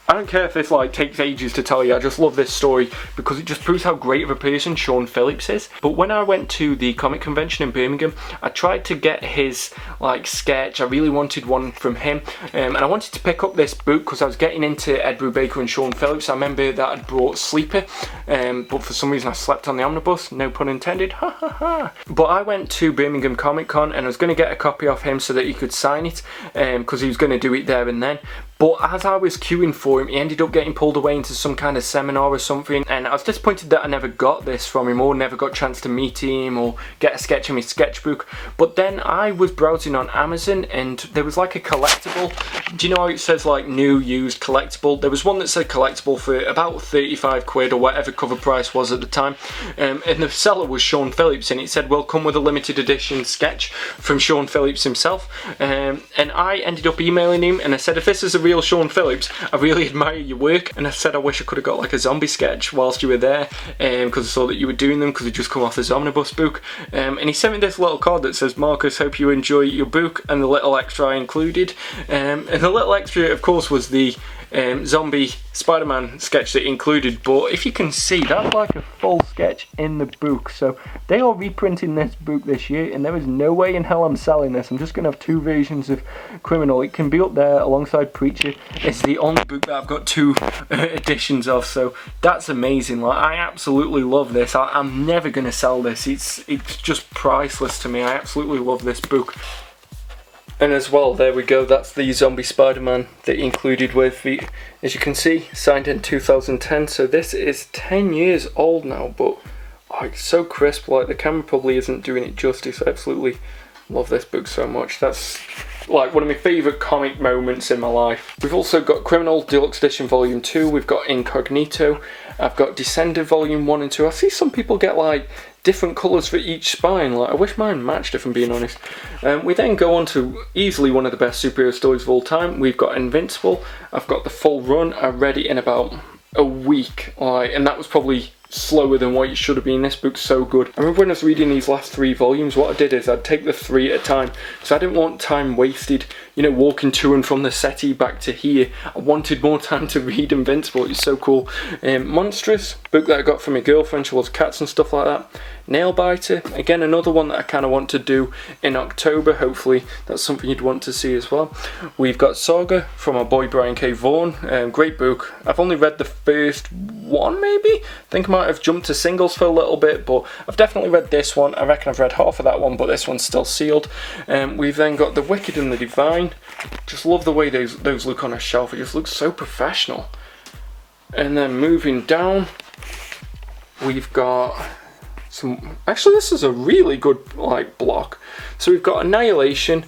I don't care if this like takes ages to tell you, I just love this story because it just proves how great of a person Sean Phillips is. But when I went to the comic convention in Birmingham, I tried to get his like sketch. I really wanted one from him, and I wanted to pick up this book because I was getting into Ed Brubaker and Sean Phillips. I remember that I'd brought Sleeper, but for some reason I slept on the omnibus, no pun intended, ha ha ha. But I went to Birmingham Comic Con and I was going to get a copy off him so that he could sign it, because he was going to do it there and then. But as I was queuing for him, he ended up getting pulled away into some kind of seminar or something, and I was disappointed that I never got this from him or never got a chance to meet him or get a sketch in his sketchbook. But then I was browsing on Amazon and there was like a collectible. Do you know how it says like new, used, collectible? There was one that said collectible for about 35 quid or whatever cover price was at the time, and the seller was Sean Phillips, and it said will come with a limited edition sketch from Sean Phillips himself, and I ended up emailing him and I said, if this is a real Sean Phillips, I really admire your work. And I said I wish I could have got like a zombie sketch whilst you were there, because I saw that you were doing them because it just come off this omnibus book, and he sent me this little card that says, Marcus, hope you enjoy your book, and the little extra I included, and the little extra of course was the zombie Spider-Man sketch that he included. But if you can see, that's like a full sketch in the book, so they are reprinting this book this year and there is no way in hell I'm selling this. I'm just going to have two versions of Criminal. It can be up there alongside Preacher. It's the only book that I've got two editions of, so that's amazing. Like, I absolutely love this. I'm never going to sell this. It's just priceless to me. I absolutely love this book. And as well, there we go, that's the zombie Spider-Man that he included with the, as you can see, signed in 2010, so this is 10 years old now, but oh, it's so crisp. Like, the camera probably isn't doing it justice. I absolutely love this book so much. That's like one of my favourite comic moments in my life. We've also got Criminal Deluxe Edition Volume 2, we've got Incognito, I've got Descender Volume 1 and 2. I see some people get like different colours for each spine. Like, I wish mine matched, if I'm being honest. We then go on to easily one of the best superhero stories of all time. We've got Invincible. I've got the full run. I read it in about a week, and that was probably slower than what it should have been. This book's so good. I remember when I was reading these last 3 volumes, what I did is I'd take the 3 at a time, because I didn't want time wasted, you know, walking to and from the settee back to here. I wanted more time to read Invincible. It's so cool. Monstrous, book that I got from my girlfriend. She loves cats and stuff like that. Nailbiter, again another one that I kind of want to do in October. Hopefully that's something you'd want to see as well. We've got Saga from our boy Brian K. Vaughan. Great book. I've only read the first one maybe. I think I might have jumped to singles for a little bit, but I've definitely read this one. I reckon I've read half of that one, but this one's still sealed. We've then got The Wicked and the Divine. Just love the way those look on a shelf. It just looks so professional. And then moving down, we've got actually this is a really good like block. So we've got Annihilation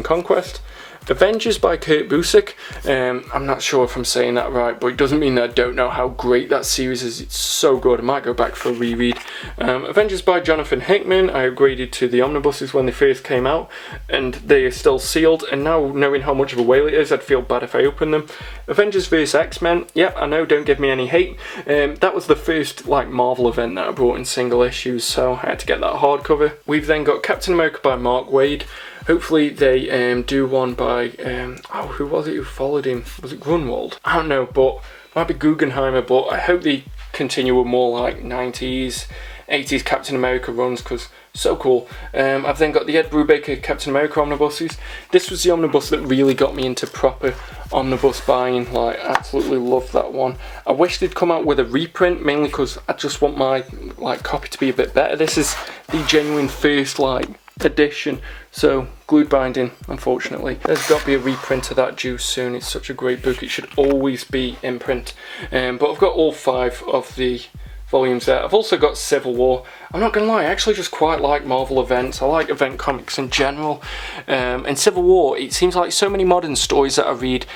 Conquest, Avengers by Kurt Busiek. I'm not sure if I'm saying that right, but it doesn't mean that I don't know how great that series is. It's so good. I might go back for a reread. Avengers by Jonathan Hickman. I upgraded to the omnibuses when they first came out, and they are still sealed, and now knowing how much of a whale it is, I'd feel bad if I opened them. Avengers vs X-Men. Yep, I know, don't give me any hate. That was the first like Marvel event that I bought in single issues, so I had to get that hardcover. We've then got Captain America by Mark Waid. Hopefully they do one by, who was it who followed him? Was it Grunwald? I don't know, but might be Guggenheimer, but I hope they continue with more like 90s, 80s Captain America runs, because so cool. I've then got the Ed Brubaker Captain America omnibuses. This was the omnibus that really got me into proper omnibus buying. Like, absolutely love that one. I wish they'd come out with a reprint, mainly because I just want my like copy to be a bit better. This is the genuine first like edition, so glued binding, unfortunately. There's got to be a reprint of that due soon. It's such a great book. It should always be in print. But I've got all 5 of the volumes there. I've also got Civil War. I'm not gonna lie, I actually just quite like Marvel events. I like event comics in general. And Civil War, it seems like so many modern stories that I read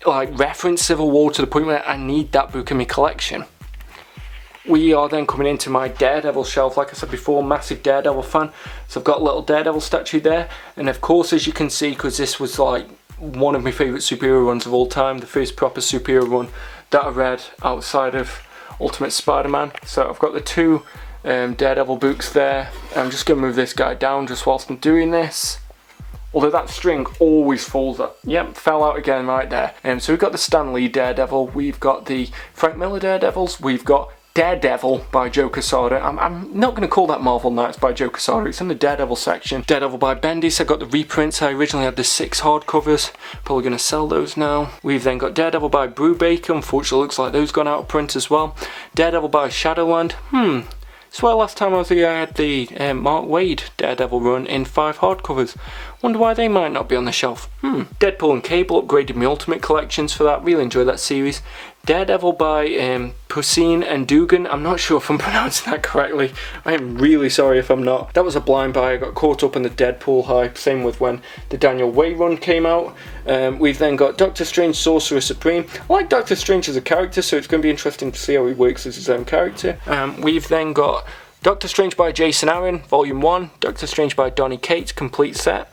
like reference Civil War to the point where I need that book in my collection. We are then coming into my Daredevil shelf. Like I said before, massive Daredevil fan. So I've got a little Daredevil statue there. And of course, as you can see, because this was like one of my favourite superhero runs of all time, the first proper superhero run that I read outside of Ultimate Spider-Man. So I've got the 2 Daredevil books there. I'm just going to move this guy down just whilst I'm doing this. Although that string always falls up. Yep, fell out again right there. So we've got the Stan Lee Daredevil, we've got the Frank Miller Daredevils, we've got Daredevil by Joe Quesada. I'm not going to call that Marvel Knights by Joe Quesada, it's in the Daredevil section. Daredevil by Bendis, I got the reprints. I originally had the 6 hardcovers, probably going to sell those now. We've then got Daredevil by Brubaker, unfortunately looks like those gone out of print as well. Daredevil by Shadowland, so last time I was here I had the Mark Waid Daredevil run in 5 hardcovers. Wonder why they might not be on the shelf. Deadpool and Cable upgraded my Ultimate collections for that, really enjoyed that series. Daredevil by Pussine and Dugan, I'm not sure if I'm pronouncing that correctly, I am really sorry if I'm not. That was a blind buy, I got caught up in the Deadpool hype, same with when the Daniel Way run came out. We've then got Doctor Strange Sorcerer Supreme. I like Doctor Strange as a character, so it's going to be interesting to see how he works as his own character. We've then got Doctor Strange by Jason Aaron, Volume 1, Doctor Strange by Donny Cates, complete set.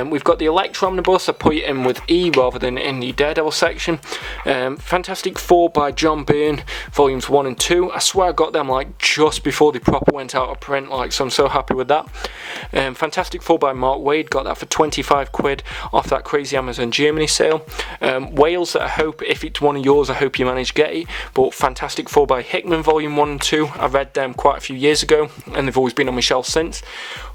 We've got the Electro Omnibus, I put it in with E rather than in the Daredevil section. Fantastic Four by John Byrne, Volumes 1 and 2. I swear I got them like just before they proper went out of print, like, so I'm so happy with that. Fantastic Four by Mark Waid, got that for 25 quid off that crazy Amazon Germany sale. Wales, that I hope, if it's one of yours, I hope you manage to get it. But Fantastic Four by Hickman, Volume 1 and 2, I read them quite a few years ago, and they've always been on my shelf since.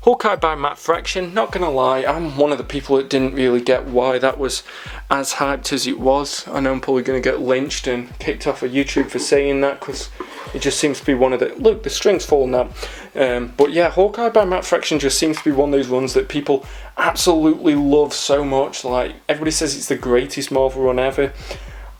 Hawkeye by Matt Fraction, not gonna lie, I'm one of the people that didn't really get why that was as hyped as it was. I know I'm probably gonna get lynched and kicked off of YouTube for saying that, because it just seems to be one of the, look, the string's falling out. But yeah, Hawkeye by Matt Fraction just seems to be one of those runs that people absolutely love so much. Like, everybody says it's the greatest Marvel run ever.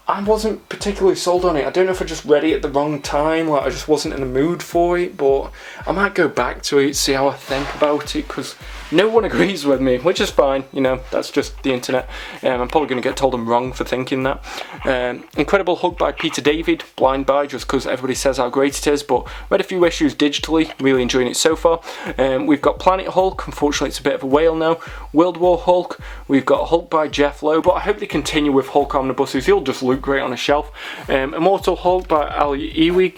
I wasn't particularly sold on it. I don't know if I just read it at the wrong time, like I just wasn't in the mood for it, but I might go back to it, see how I think about it, because no one agrees with me, which is fine, you know, that's just the internet. I'm probably going to get told I'm wrong for thinking that. Incredible Hulk by Peter David, blind buy just because everybody says how great it is, but read a few issues digitally, really enjoying it so far. We've got Planet Hulk, unfortunately it's a bit of a whale now. World War Hulk, we've got Hulk by Jeff Lowe, but I hope they continue with Hulk omnibuses, he'll just look great on a shelf. Immortal Hulk by Al Ewing.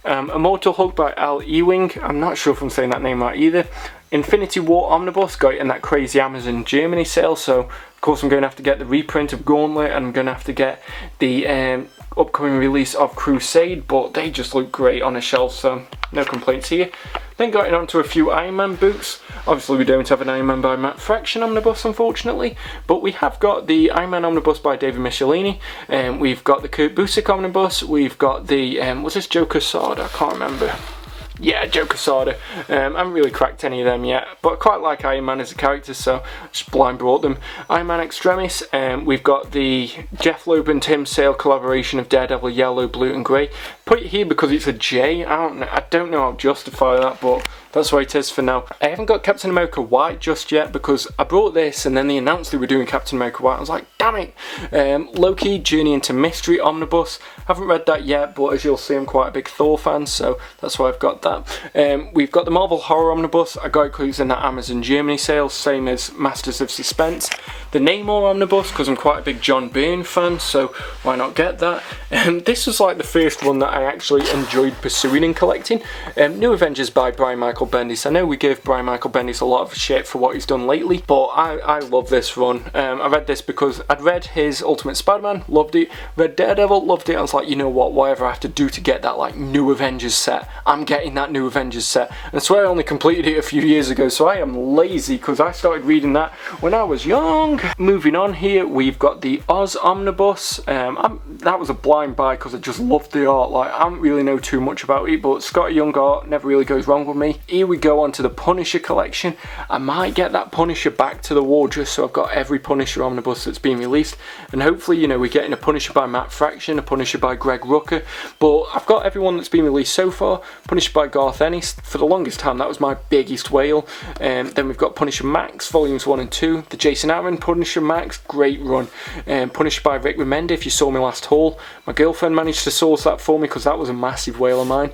Immortal Hulk by Al Ewing, I'm not sure if I'm saying that name right either. Infinity War Omnibus, got it in that crazy Amazon Germany sale, so of course I'm going to have to get the reprint of Gauntlet, and I'm going to have to get the upcoming release of Crusade, but they just look great on a shelf, so no complaints here. Then got on to a few Ironman books. Obviously we don't have an Ironman by Matt Fraction omnibus, unfortunately, but we have got the Ironman omnibus by David Michelinie, we've got the Kurt Busiek omnibus, we've got the, was this Joe Quesada? I can't remember. Yeah, Joe Quesada. I haven't really cracked any of them yet, but I quite like Iron Man as a character, so just blind bought them. Iron Man Extremis, we've got the Jeff Loeb and Tim Sale collaboration of Daredevil Yellow, Blue and Grey. Put it here because it's a J, I don't know how to justify that, but that's what it is for now. I haven't got Captain America White just yet because I brought this and then they announced they were doing Captain America White. I was like, damn it. Loki Journey into Mystery Omnibus. Haven't read that yet, but as you'll see I'm quite a big Thor fan, so that's why I've got that. We've got the Marvel Horror Omnibus. I got it because it's in that Amazon Germany sale, same as Masters of Suspense. The Namor Omnibus because I'm quite a big John Byrne fan, so why not get that. This was like the first one that I actually enjoyed pursuing and collecting. New Avengers by Brian Michael Bendis. I know we give Brian Michael Bendis a lot of shit for what he's done lately, but I love this run. I read this because I'd read his Ultimate Spider-Man, loved it. Read Daredevil, loved it. I was like, you know what, whatever I have to do to get that like new Avengers set, I'm getting that new Avengers set. And I swear I only completed it a few years ago, so I am lazy because I started reading that when I was young. Moving on here, we've got the Oz Omnibus. That was a blind buy because I just loved the art. Like, I don't really know too much about it, but Scott Young art never really goes wrong with me. Here we go on to the Punisher collection. I might get that Punisher back to the wall just so I've got every Punisher omnibus that's been released, and hopefully, you know, we're getting a Punisher by Matt Fraction, a Punisher by Greg Rucka, but I've got everyone that's been released so far. Punisher by Garth Ennis, for the longest time that was my biggest whale. Then we've got Punisher Max volumes 1 and 2, the Jason Aaron Punisher Max, great run. Punisher by Rick Remender, if you saw my last haul, my girlfriend managed to source that for me because that was a massive whale of mine.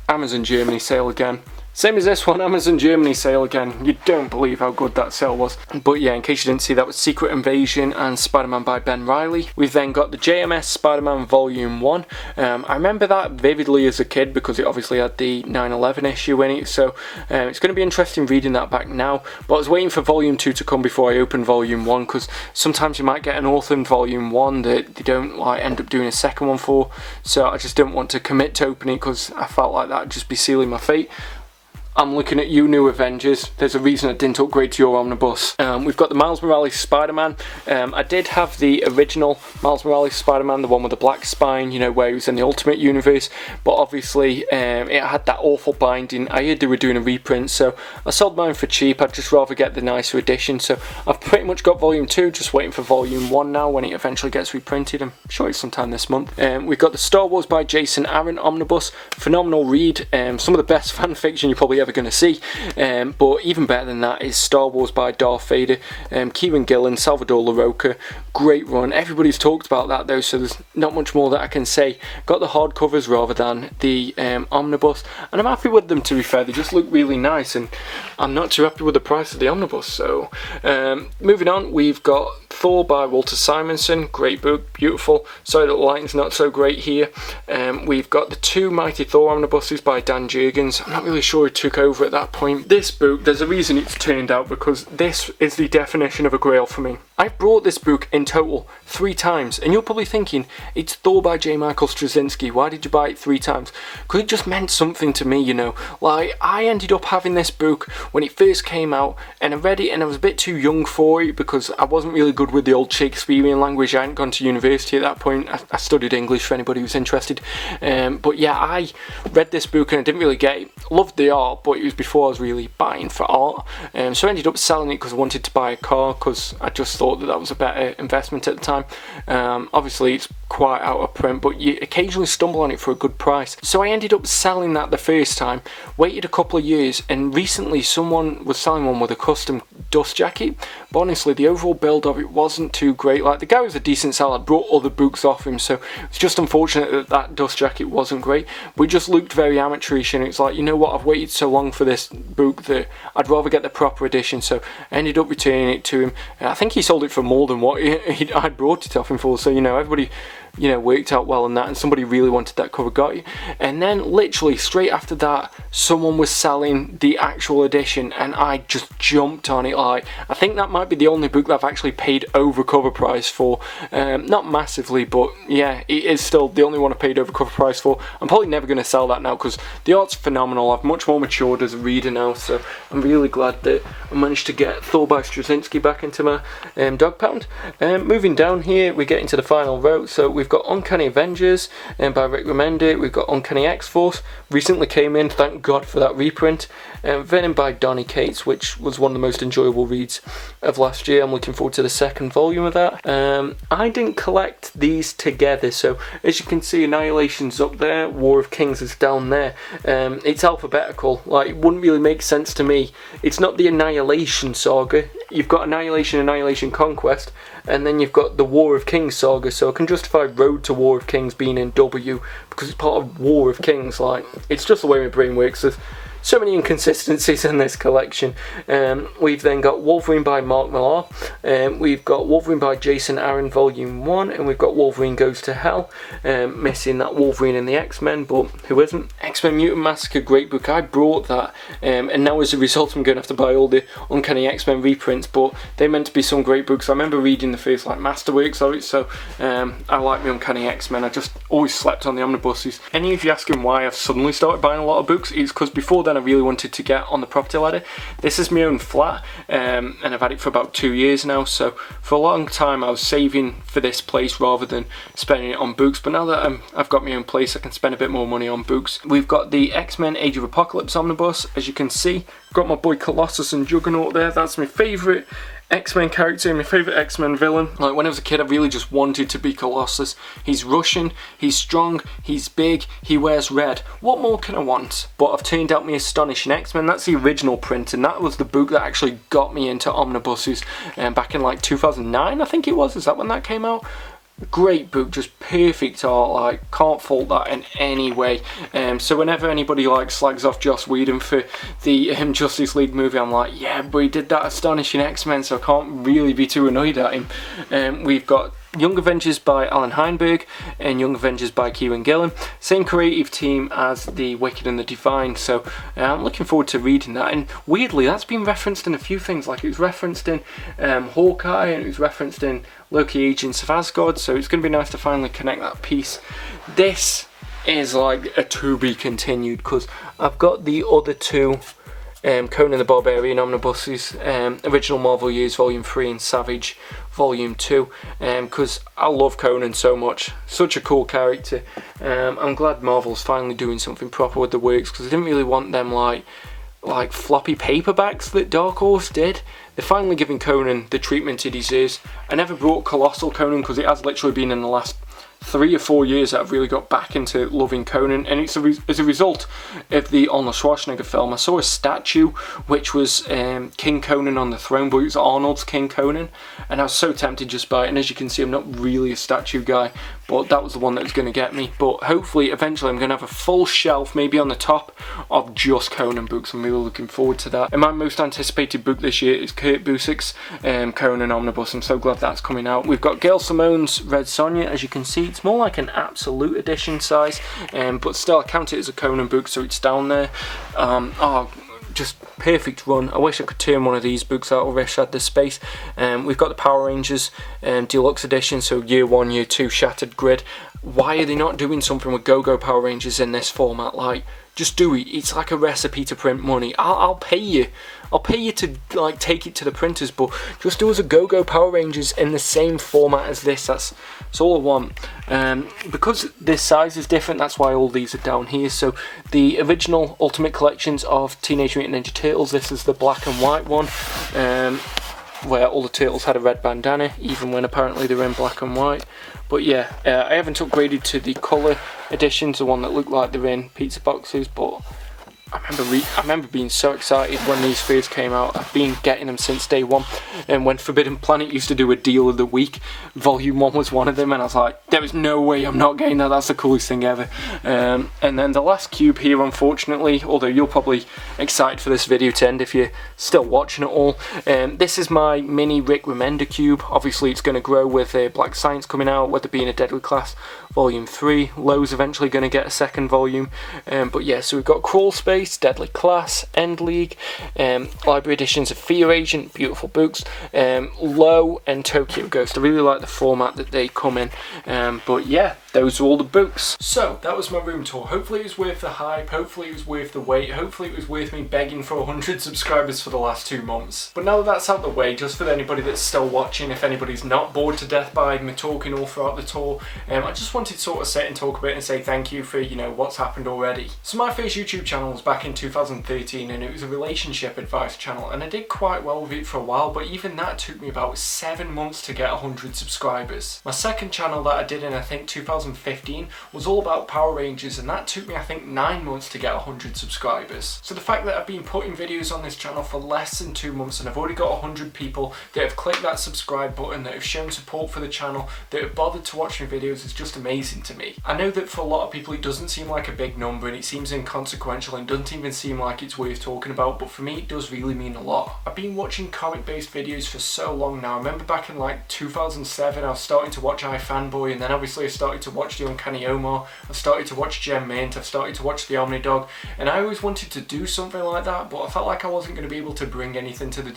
Amazon Germany sale again. Same as this one, Amazon Germany sale again. You don't believe how good that sale was. But yeah, in case you didn't see, that was Secret Invasion and Spider-Man by Ben Reilly. We've then got the Jms Spider-Man Volume 1. I remember that vividly as a kid because it obviously had the 9/11 issue in it, so it's going to be interesting reading that back now. But I was waiting for Volume 2 to come before I opened Volume 1, because sometimes you might get an author in Volume 1 that they don't like end up doing a second one for, so I just didn't want to commit to opening it because I felt like that would just be sealing my fate. I'm looking at you, new Avengers. There's a reason I didn't upgrade to your omnibus. We've got the Miles Morales Spider-Man. I did have the original Miles Morales Spider-Man, the one with the black spine, you know, where he was in the Ultimate Universe, but obviously it had that awful binding. I heard they were doing a reprint, so I sold mine for cheap. I'd just rather get the nicer edition, so I've pretty much got Volume 2, just waiting for Volume 1 now when it eventually gets reprinted. I'm sure it's sometime this month. We've got the Star Wars by Jason Aaron omnibus. Phenomenal read. Some of the best fan fiction you probably ever going to see, but even better than that is Star Wars by Darth Vader, Kieran Gillen, Salvador LaRocca. Great run. Everybody's talked about that though, so there's not much more that I can say. Got the hardcovers rather than the omnibus, and I'm happy with them, to be fair. They just look really nice, and I'm not too happy with the price of the omnibus. So moving on, we've got Thor by Walter Simonson. Great book, beautiful. Sorry that the lighting's not so great here. We've got the two Mighty Thor omnibuses by Dan Jeggings. I'm not really sure who took over at that point. This book, there's a reason it's turned out, because this is the definition of a grail for me. I've brought this book in total 3 times, and you're probably thinking, it's Thor by J. Michael Straczynski, why did you buy it 3 times? Because it just meant something to me, you know. Like, I ended up having this book when it first came out, and I read it and I was a bit too young for it because I wasn't really good with the old Shakespearean language. I hadn't gone to university at that point. I studied English for anybody who's interested. But yeah, I read this book and I didn't really get it. Loved the art, but it was before I was really buying for art. So I ended up selling it because I wanted to buy a car, because I just thought that was a better investment at the time. Obviously it's quite out of print, but you occasionally stumble on it for a good price. So I ended up selling that the first time, waited a couple of years, and recently someone was selling one with a custom dust jacket. But honestly, the overall build of it wasn't too great. Like, the guy was a decent seller, brought other books off him, so it's just unfortunate that that dust jacket wasn't great, but it just looked very amateurish, and it's like, you know what, I've waited so long for this book that I'd rather get the proper edition. So I ended up returning it to him. I think he sold it for more than what I'd brought it off him for, so, you know, everybody, you know, worked out well on that, and somebody really wanted that cover, got it. And then literally straight after that, someone was selling the actual edition, and I just jumped on it. Like, I think that might be the only book that I've actually paid over cover price for. Not massively, but yeah, it is still the only one I paid over cover price for. I'm probably never going to sell that now because the art's phenomenal. I've much more matured as a reader now, so I'm really glad that I managed to get Thor by Straczynski back into my dog pound. Moving down here, we get into the final row. So we've got Uncanny Avengers by Rick Remender. We've got Uncanny X-Force, recently came in, thank God for that reprint. Venom by Donny Cates, which was one of the most enjoyable reads of last year. I'm looking forward to the second volume of that. I didn't collect these together, so as you can see, Annihilation's up there, War of Kings is down there. It's alphabetical. Like, it wouldn't really make sense to me. It's not the Annihilation saga. You've got Annihilation, Annihilation Conquest, and then you've got the War of Kings saga, so I can justify Road to War of Kings being in W because it's part of War of Kings. Like, it's just the way my brain works. There's so many inconsistencies in this collection. We've then got Wolverine by Mark Millar, we've got Wolverine by Jason Aaron Volume 1, and we've got Wolverine Goes to Hell, missing that Wolverine and the X-Men, but who isn't? X-Men Mutant Massacre, great book. I brought that, and now as a result I'm going to have to buy all the Uncanny X-Men reprints, but they're meant to be some great books. I remember reading the first like masterworks of it, so I like my Uncanny X-Men. I just always slept on the omnibuses. Any of you asking why I've suddenly started buying a lot of books, it's because before then I really wanted to get on the property ladder. This is my own flat, and I've had it for about 2 years now, so for a long time I was saving for this place rather than spending it on books, but now that I've got my own place, I can spend a bit more money on books. We've got the X-Men Age of Apocalypse omnibus, as you can see. Got my boy Colossus and Juggernaut there. That's my favourite X-Men character, my favourite X-Men villain. Like, when I was a kid, I really just wanted to be Colossus. He's Russian, he's strong, he's big, he wears red. What more can I want? But I've turned out my Astonishing X-Men. That's the original print, and that was the book that actually got me into omnibuses back in like 2009, I think it was. Is that when that came out? Great book, just perfect art, like can't fault that in any way. So whenever anybody like slags off Joss Whedon for the Justice League movie, I'm like, yeah, but he did that astonishing X-Men, so I can't really be too annoyed at him. We've got Young Avengers by Alan Heinberg and Young Avengers by Kieran Gillen. Same creative team as The Wicked and the Divine, so I'm looking forward to reading that. And weirdly, that's been referenced in a few things, like it was referenced in Hawkeye, and it was referenced in Loki Agents of Asgard, so it's going to be nice to finally connect that piece. This is like a to be continued, because I've got the other two Conan the Barbarian omnibuses, Original Marvel Years Volume 3 and Savage Volume 2, because I love Conan so much, such a cool character. I'm glad Marvel's finally doing something proper with the works, because I didn't really want them like floppy paperbacks that Dark Horse did. They're finally giving Conan the treatment he deserves. I never brought Colossal Conan because it has literally been in the last 3 or 4 years that I've really got back into loving Conan, and it's as a result of the Arnold Schwarzenegger film. I saw a statue which was King Conan on the throne, but it was Arnold's King Conan, and I was so tempted just by it. And as you can see, I'm not really a statue guy, but that was the one that was going to get me. But hopefully eventually I'm going to have a full shelf, maybe on the top, of just Conan books. I'm really looking forward to that. And my most anticipated book this year is Kurt Busiek's Conan Omnibus. I'm so glad that's coming out. We've got Gail Simone's Red Sonja. As you can see, it's more like an absolute edition size, but still I count it as a Conan book, so it's down there. Just perfect run. I wish I could turn one of these books out, or wish I had the space. We've got the Power Rangers Deluxe Edition, so Year 1, Year 2 Shattered Grid. Why are they not doing something with Go-Go Power Rangers in this format? Like, just do it. It's like a recipe to print money. I'll pay you. I'll pay you to like take it to the printers, but just do as a Go-Go Power Rangers in the same format as this. That's all I want. Because this size is different, that's why all these are down here. So the original Ultimate Collections of Teenage Mutant Ninja Turtles, this is the black and white one, where all the turtles had a red bandana, even when apparently they were in black and white. But yeah, I haven't upgraded to the colour editions, the one that looked like they're in pizza boxes, but I remember being so excited when these first came out. I've been getting them since day one, and when Forbidden Planet used to do a deal of the week, Volume 1 was one of them, and I was like, there is no way I'm not getting that, that's the coolest thing ever. And then the last cube here, unfortunately, although you're probably excited for this video to end if you're still watching it all, this is my mini Rick Remender cube. Obviously it's going to grow with Black Science coming out, with it being a Deadly Class Volume 3. Lowe's eventually going to get a second volume, but yeah, so we've got Crawl Space, Deadly Class, End League, library editions of Fear Agent, beautiful books, Low and Tokyo Ghost. I really like the format that they come in, but yeah, those are all the books. So that was my room tour. Hopefully it was worth the hype, hopefully it was worth the wait, hopefully it was worth me begging for 100 subscribers for the last 2 months. But now that that's out the way, just for anybody that's still watching, if anybody's not bored to death by me talking all throughout the tour, I just wanted to sort of sit and talk a bit and say thank you for, you know, what's happened already. So my first YouTube channel was back in 2013, and it was a relationship advice channel, and I did quite well with it for a while, but even that took me about 7 months to get 100 subscribers. My second channel that I did in I think 2015 was all about Power Rangers, and that took me I think 9 months to get 100 subscribers. So the fact that I've been putting videos on this channel for less than 2 months, and I've already got 100 people that have clicked that subscribe button, that have shown support for the channel, that have bothered to watch my videos, is just amazing to me. I know that for a lot of people it doesn't seem like a big number, and it seems inconsequential and doesn't even seem like it's worth talking about, but for me it does really mean a lot. I've been watching comic based videos for so long now. I remember back in like 2007 I was starting to watch iFanboy, and then obviously I started to watch the Uncanny Omar, I've started to watch Gem Mint, I've started to watch the Omnidog, and I always wanted to do something like that, but I felt like I wasn't going to be able to bring anything to the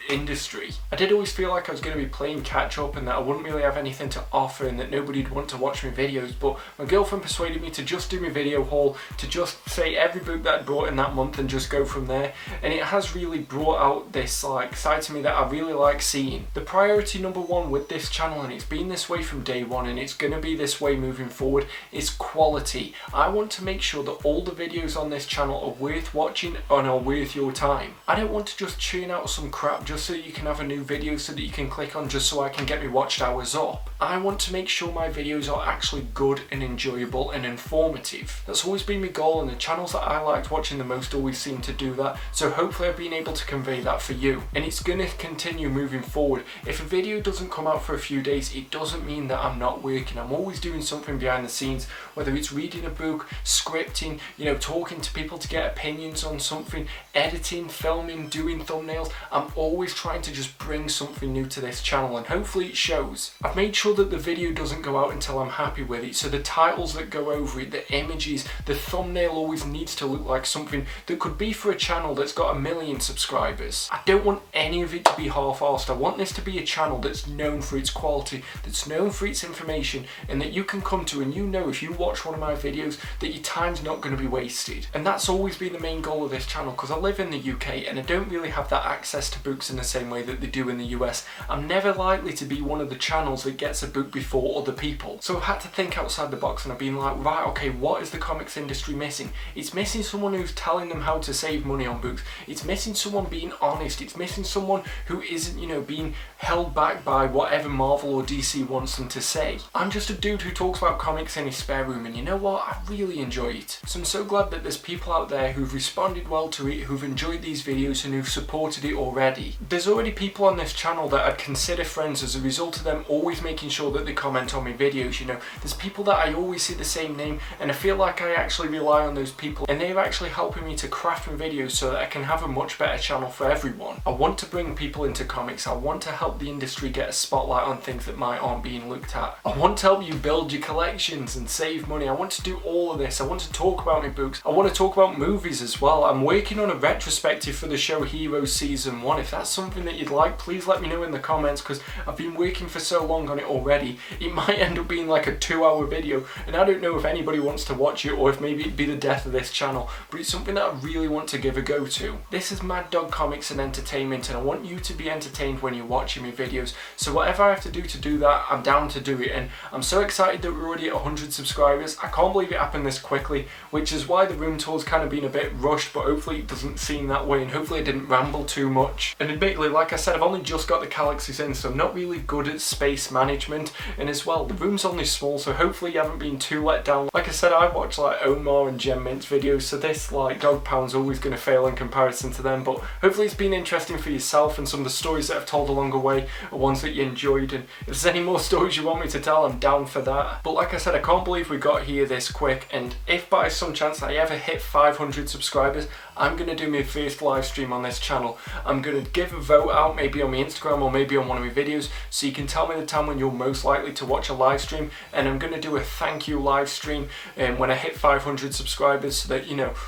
industry. I did always feel like I was going to be playing catch up, and that I wouldn't really have anything to offer, and that nobody'd want to watch my videos, but my girlfriend persuaded me to just do my video haul, to just say every book that I'd brought in that month and just go from there, and it has really brought out this like side to me that I really like seeing. The priority number one with this channel, and it's been this way from day one, and it's going to be this way way moving forward is quality. I want to make sure that all the videos on this channel are worth watching and are worth your time. I don't want to just churn out some crap just so you can have a new video so that you can click on just so I can get my watched hours up. I want to make sure my videos are actually good and enjoyable and informative. That's always been my goal, and the channels that I liked watching the most always seem to do that, so hopefully I've been able to convey that for you. And it's going to continue moving forward. If a video doesn't come out for a few days, it doesn't mean that I'm not working. I'm always doing something behind the scenes, whether it's reading a book, scripting, talking to people to get opinions on something, editing, filming, doing thumbnails. I'm always trying to just bring something new to this channel, and hopefully it shows. I've made sure that the video doesn't go out until I'm happy with it, so the titles that go over it, the images, the thumbnail always needs to look like something that could be for a channel that's got 1 million subscribers. I don't want any of it to be half-arsed. I want this to be a channel that's known for its quality, that's known for its information, and that you can come to and if you watch one of my videos that your time's not going to be wasted. And that's always been the main goal of this channel, because I live in the UK and I don't really have that access to books in the same way that they do in the US. I'm never likely to be one of the channels that gets a book before other people. So I've had to think outside the box, and I've been like, right, okay, what is the comics industry missing? It's missing someone who's telling them how to save money on books. It's missing someone being honest. It's missing someone who isn't, being held back by whatever Marvel or DC wants them to say. I'm just a dude who talks about comics in his spare room, and you know what? I really enjoy it. So I'm so glad that there's people out there who've responded well to it, who've enjoyed these videos, and who've supported it already. There's already people on this channel that I'd consider friends as a result of them always making sure that they comment on my videos. There's people that I always see the same name, and I feel like I actually rely on those people, and they're actually helping me to craft my videos so that I can have a much better channel for everyone. I want to bring people into comics. I want to help the industry get a spotlight on things that aren't being looked at. I want to help you build your collections and save money. I want to do all of this. I want to talk about my books. I want to talk about movies as well. I'm working on a retrospective for the show Heroes Season 1. If that's something that you'd like, please let me know in the comments, because I've been working for so long on it already. It might end up being like a 2-hour video, and I don't know if anybody wants to watch it or if maybe it'd be the death of this channel, but it's something that I really want to give a go to. This is Mad Dog Comics and Entertainment, and I want you to be entertained when you're watching my videos, so whatever I have to do that, I'm down to do it. And I'm so excited that we're already at 100 subscribers. I can't believe it happened this quickly, which is why the room tour's kind of been a bit rushed, but hopefully it doesn't seem that way, and hopefully I didn't ramble too much. And admittedly, like I said, I've only just got the galaxies in, so I'm not really good at space management, and as well, the room's only small, so hopefully you haven't been too let down. Like I said, I watch like Omar and Gem Mint's videos, so this like Dog Pound's always going to fail in comparison to them, but hopefully it's been interesting for yourself, and some of the stories that I've told along the way are ones that you enjoyed, and if there's any more stories you want me to tell, I'm down for that. But like I said, I can't believe we got here this quick, and if by some chance I ever hit 500 subscribers, I'm going to do my first live stream on this channel. I'm going to give a vote out, maybe on my Instagram or maybe on one of my videos, so you can tell me the time when you're most likely to watch a live stream, and I'm going to do a thank you live stream when I hit 500 subscribers, so that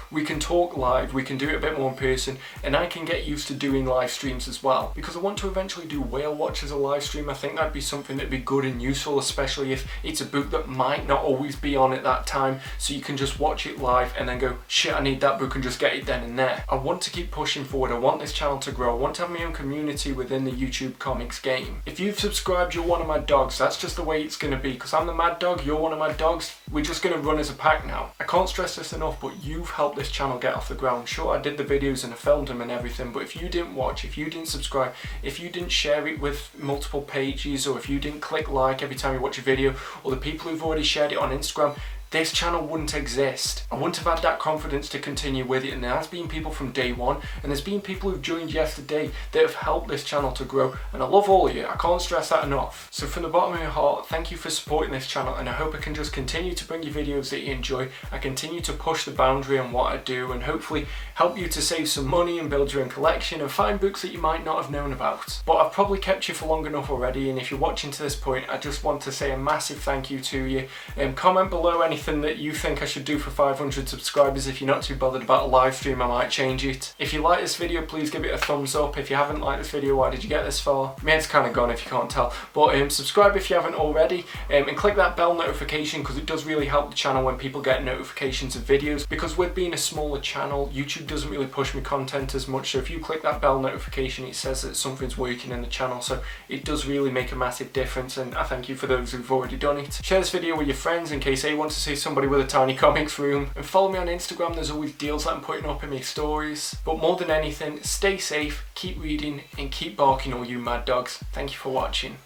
we can talk live, we can do it a bit more in person, and I can get used to doing live streams as well, because I want to eventually do whale watch as a live stream. I think that'd be something that'd be good and useful, especially if it's a book that might not always be on at that time, so you can just watch it live and then go, shit, I need that book, and just get it then and there. I want to keep pushing forward. I want this channel to grow. I want to have my own community within the YouTube comics game. If you've subscribed, you're one of my dogs. That's just the way it's going to be, because I'm the Mad Dog, you're one of my dogs. We're just going to run as a pack now. I can't stress this enough, but you've helped this channel get off the ground. Sure, I did the videos and I filmed them and everything, but if you didn't watch, if you didn't subscribe, if you didn't share it with multiple pages, or if you didn't click like every time you watch a video, or the people who've already shared it on Instagram, this channel wouldn't exist. I wouldn't have had that confidence to continue with it, and there has been people from day one, and there's been people who've joined yesterday that have helped this channel to grow, and I love all of you. I can't stress that enough. So from the bottom of my heart, thank you for supporting this channel, and I hope I can just continue to bring you videos that you enjoy. I continue to push the boundary on what I do, and hopefully help you to save some money and build your own collection and find books that you might not have known about. But I've probably kept you for long enough already, and if you're watching to this point, I just want to say a massive thank you to you. Comment below anything anything that you think I should do for 500 subscribers. If you're not too bothered about a live stream, I might change it. If you like this video, please give it a thumbs up. If you haven't liked this video, why did you get this far? My head's kind of gone if you can't tell. But subscribe if you haven't already, and click that bell notification, because it does really help the channel when people get notifications of videos. Because with being a smaller channel, YouTube doesn't really push me content as much. So if you click that bell notification, it says that something's working in the channel. So it does really make a massive difference, and I thank you for those who've already done it. Share this video with your friends in case they want to see somebody with a tiny comics room, and follow me on Instagram. There's always deals that I'm putting up in my stories. But more than anything, stay safe, keep reading, and keep barking all you mad dogs. Thank you for watching.